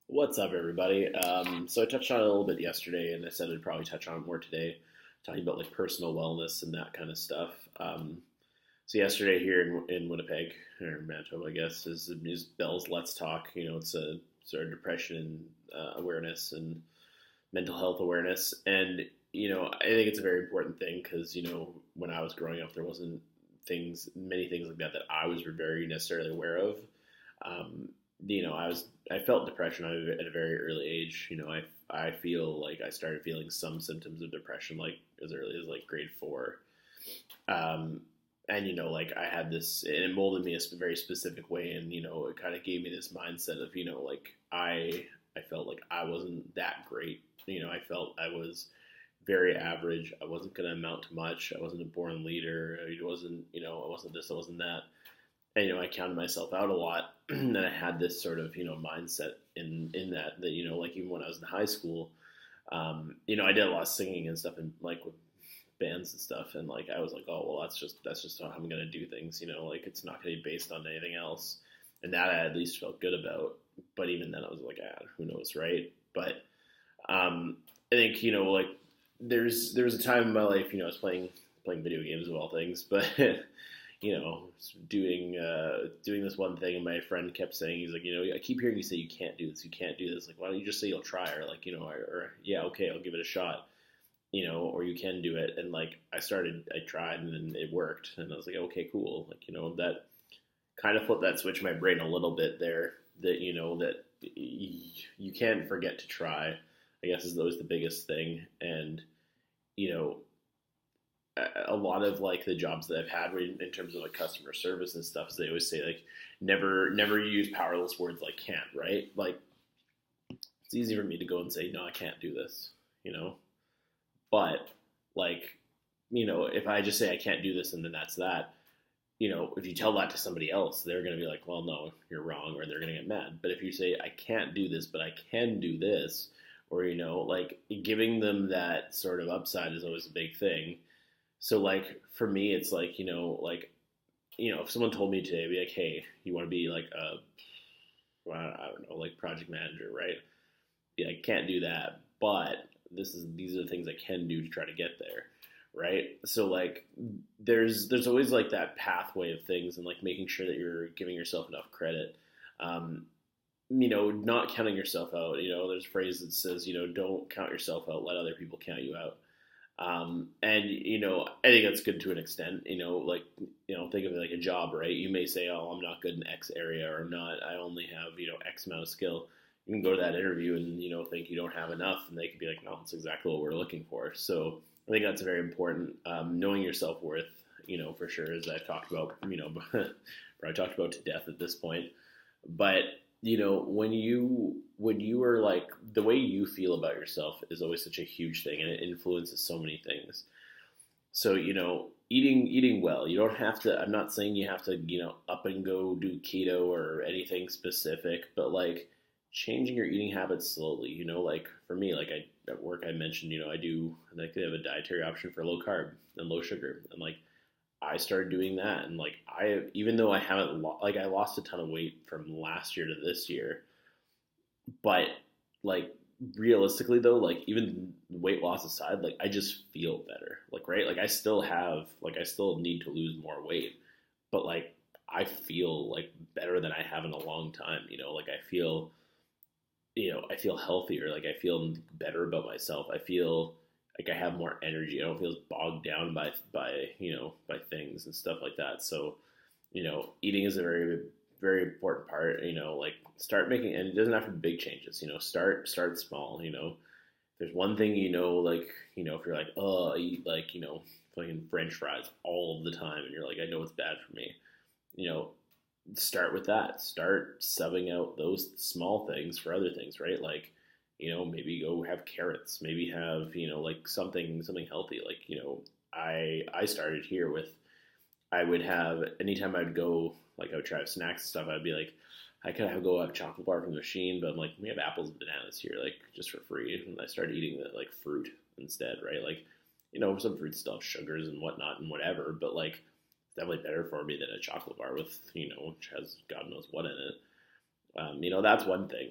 What's up, everybody? So I touched on it a little bit yesterday, and I said I'd probably touch on it more today, talking about like personal wellness and that kind of stuff. So yesterday here in Winnipeg or Manitoba, I guess, is Bell's Let's Talk. It's a sort of depression awareness and mental health awareness, and I think it's a very important thing because when I was growing up, there wasn't many things like that I was very necessarily aware of. Um, I felt depression at a very early age. I feel like I started feeling some symptoms of depression like as early as like grade four. Um, and like I had this, and it molded me a very specific way, and it kind of gave me this mindset of like I felt like I wasn't that great. I felt I was very average. I wasn't going to amount to much. I wasn't a born leader. It wasn't, I wasn't this, I wasn't that. And, I counted myself out a lot. And I had this sort of, mindset in that, like even when I was in high school, I did a lot of singing and stuff and like with bands and stuff. And like, I was like, oh, well, that's just how I'm going to do things, like it's not going to be based on anything else. And that I at least felt good about. But even then I was like, who knows, right? But I think, like there was a time in my life, I was playing video games of all things, but doing this one thing, and my friend kept saying, he's like, I keep hearing you say you can't do this, you can't do this. Like, why don't you just say you'll try, or like, or yeah, okay, I'll give it a shot, or you can do it. And like, I tried, and then it worked, and I was like, okay, cool. Like, that kind of flipped that switch in my brain a little bit there. That that you can't forget to try. I guess is always the biggest thing, and you know a lot of like the jobs that I've had in terms of like customer service and stuff, so they always say like never use powerless words like can't, right? Like it's easy for me to go and say no, I can't do this, but like if I just say I can't do this and then that's that, if you tell that to somebody else, they're going to be like, well, no, you're wrong, or they're going to get mad. But if you say I can't do this, but I can do this, or like giving them that sort of upside is always a big thing. So like for me, it's like if someone told me today, be like, hey, you want to be like a well, I don't know, like project manager, right? Yeah, I can't do that, but these are the things I can do to try to get there, right? So like there's always like that pathway of things, and like making sure that you're giving yourself enough credit. Um, not counting yourself out. There's a phrase that says, don't count yourself out, let other people count you out. And I think that's good to an extent. Like think of it like a job, right? You may say, "Oh, I'm not good in X area, or I'm not. I only have X amount of skill." You can go to that interview and think you don't have enough, and they could be like, "No, that's exactly what we're looking for." So I think that's very important. Knowing your self worth, for sure, as I've talked about, probably talked about to death at this point. But when you are like the way you feel about yourself is always such a huge thing, and it influences so many things. So eating well, you don't have to. I'm not saying you have to up and go do keto or anything specific, but like changing your eating habits slowly. Like for me, like I at work I mentioned, I do like they have a dietary option for low carb and low sugar, and like I started doing that, and like even though I haven't like I lost a ton of weight from last year to this year, but like realistically though, like even weight loss aside, like I just feel better. Like right, like I still need to lose more weight, but like I feel like better than I have in a long time. Like I feel healthier. Like I feel better about myself. I feel like I have more energy. I don't feel as bogged down by things and stuff like that. So eating is a very very important part. Like start making, and it doesn't have to be big changes. Start small. If there's one thing like if you're like, oh, I eat like fucking French fries all of the time, and you're like, I know it's bad for me. You know, start with that. Start subbing out those small things for other things, right? Like, maybe go have carrots, maybe have, like something healthy. Like, I started here with, I would have, anytime I'd go, like I would try snacks and stuff, I'd be like, I could go have chocolate bar from the machine, but I'm like, we have apples and bananas here, like just for free. And I started eating the like fruit instead, right? Like, some fruits still have sugars and whatnot and whatever, but like definitely better for me than a chocolate bar with, which has God knows what in it. That's one thing.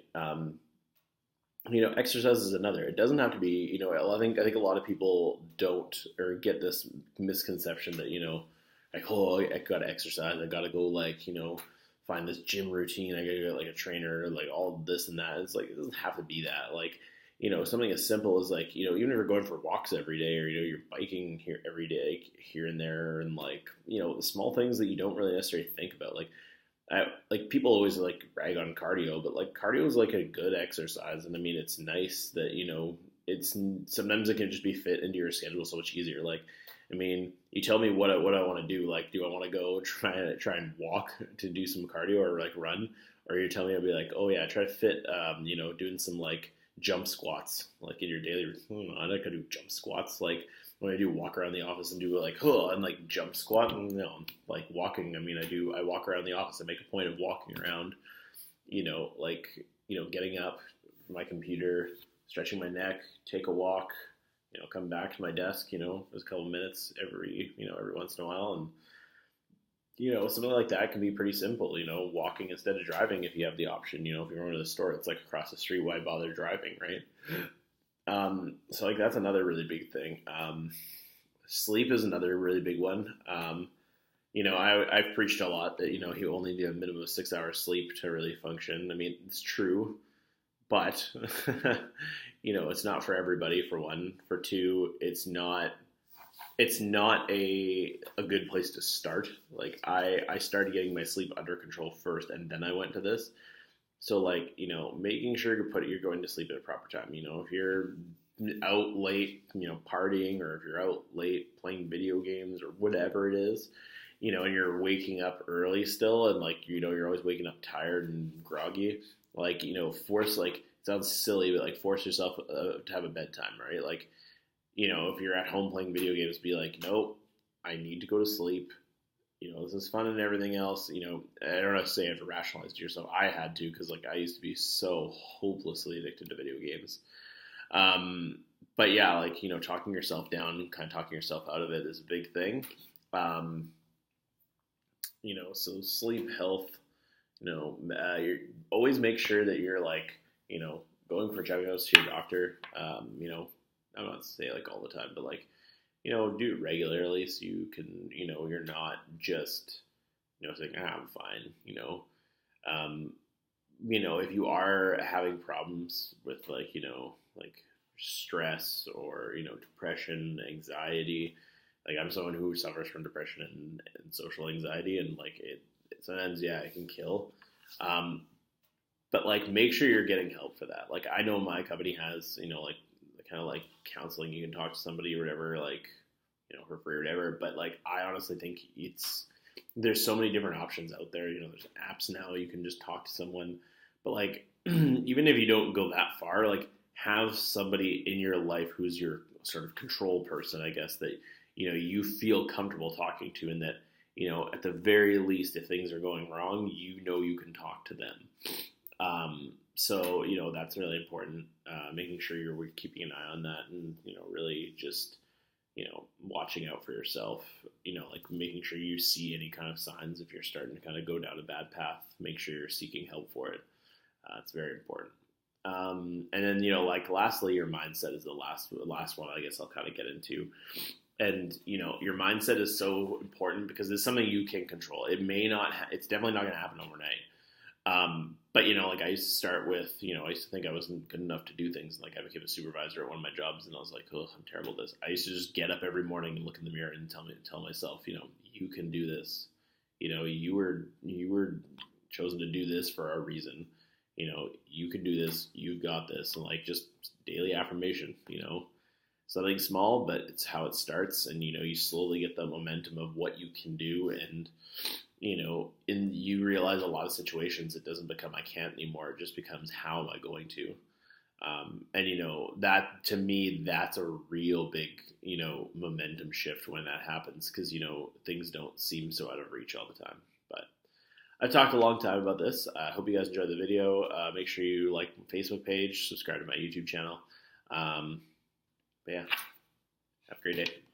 exercise is another. It doesn't have to be, I think a lot of people don't or get this misconception that, like, oh, I gotta exercise, I gotta go, like, find this gym routine, I gotta get like a trainer, like all this and that. It's like, it doesn't have to be that. Like, something as simple as like, even if you're going for walks every day, or, you're biking here every day, here and there, and like, the small things that you don't really necessarily think about. Like people always like rag on cardio, but like cardio is like a good exercise, and I mean it's nice that it's sometimes it can just be fit into your schedule so much easier. Like, I mean, you tell me what I want to do. Like, do I want to go try and walk to do some cardio or like run, or you're telling me I'll be like, oh yeah, try to fit doing some like jump squats like in your daily routine. I'm not gonna do jump squats like when I do walk around the office and do like, and like jump squat. Like walking. I mean, I walk around the office. I make a point of walking around, getting up from my computer, stretching my neck, take a walk, come back to my desk, there's a couple minutes every once in a while. And, something like that can be pretty simple, walking instead of driving if you have the option. If you're going to the store, it's like across the street, why bother driving, right? So like that's another really big thing. Sleep is another really big one. I've preached a lot that, you only need a minimum of 6 hours sleep to really function. I mean, it's true, but, it's not for everybody, for one. For two, it's not a good place to start. Like I started getting my sleep under control first, and then I went to this. So like, making sure you're going to sleep at a proper time. If you're out late, partying, or if you're out late playing video games or whatever it is, and you're waking up early still, and like, you're always waking up tired and groggy, like, force, like, it sounds silly, but like force yourself to have a bedtime, right? Like, if you're at home playing video games, be like, nope, I need to go to sleep. This is fun and everything else. I don't know to say you have to rationalize to yourself. I had to, because like I used to be so hopelessly addicted to video games. But yeah, like, talking yourself down, kind of talking yourself out of it is a big thing. So sleep, health, you always make sure that you're like, going for checkups to your doctor. I'm not saying like all the time, but like, do it regularly so you can, you're not just, saying, I'm fine, if you are having problems with like, like stress or, depression, anxiety, like I'm someone who suffers from depression and social anxiety, and like it sometimes, yeah, it can kill. But like, make sure you're getting help for that. Like, I know my company has, like kind of like counseling. You can talk to somebody or whatever, like, for free or whatever. But like, I honestly think there's so many different options out there. There's apps now. You can just talk to someone. But like, even if you don't go that far, like, have somebody in your life who's your sort of control person, I guess, that, you feel comfortable talking to, and that, at the very least, if things are going wrong, you can talk to them. So, that's really important, making sure you're keeping an eye on that, and, really just, watching out for yourself, like making sure you see any kind of signs. If you're starting to kind of go down a bad path, make sure you're seeking help for it. It's very important. And then, like lastly, your mindset is the last one I guess I'll kind of get into. And, your mindset is so important because it's something you can control. It's definitely not going to happen overnight. But, like I used to start with, I used to think I wasn't good enough to do things. Like I became a supervisor at one of my jobs, and I was like, oh, I'm terrible at this. I used to just get up every morning and look in the mirror and tell myself, you can do this. You were chosen to do this for a reason. You can do this. You've got this. And like, just daily affirmation, something small, but it's how it starts. And, you slowly get the momentum of what you can do. And, you realize a lot of situations, it doesn't become I can't anymore. It just becomes how am I going to? And, that to me, that's a real big, momentum shift when that happens, because, things don't seem so out of reach all the time. But I've talked a long time about this. I hope you guys enjoyed the video. Make sure you like my Facebook page, subscribe to my YouTube channel. But yeah, have a great day.